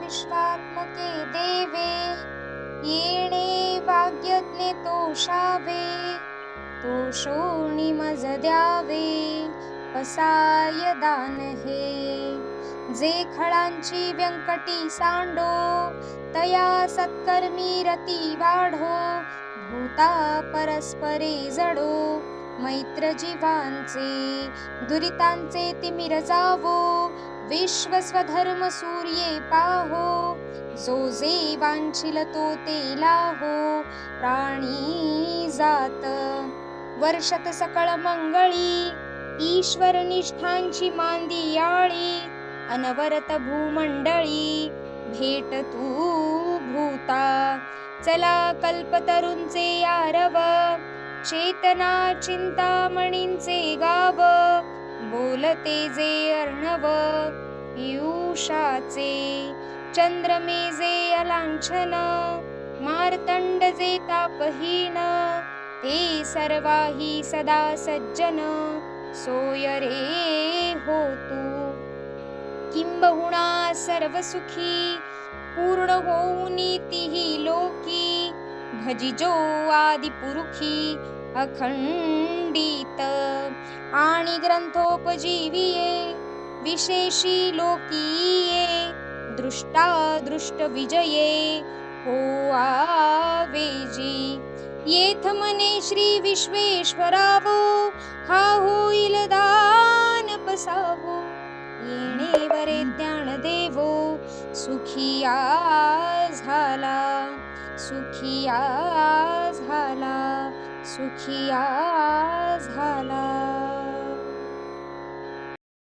विश्वात्मके देवे, येणे वाग्यज्ञे तोषावे, तोषोणी मज द्यावे, पसाय दान हे. जे खळांची व्यंकटी सांडो, तया सत्कर्मी रती वाढो, भूता परस्परे जडो, मैत्र जीवांचे दुरितांचे तिमिर जावो, विश्व स्वधर्म सूर्ये पाहो, जो जे वांछिल तो ते लाहो, प्राणी जात वर्षत सकळ मंगळी, ईश्वर निष्ठांची मांदियाळी, अनवरत भूमंडळी भेट तू भूता. चला कल्पतरूंचे आरव, चेतना चिंतामणींचे गाव, बोलते जे अर्णव पियुषाचे, चंद्रमे जे अलांछन, मार्तंड जे तापहीन, ते सर्वाही सदा सज्जन, सोय रे हो तू. किंबहुना सर्व सुखी, पूर्ण होऊनी तिही लोकी, भजिजो आदि पुरुखी अखंडित, आणि ग्रंथोपजीविये विशेषी लोकीये, दृष्टा दृष्ट विजये हो आवेजी. येथ मने श्री विश्वेश्वरावो, हा होईल दान पसावो, येणे वरे ज्ञान देवो, सुखिया झाला, सुखिया झाला, सुखिया झाला.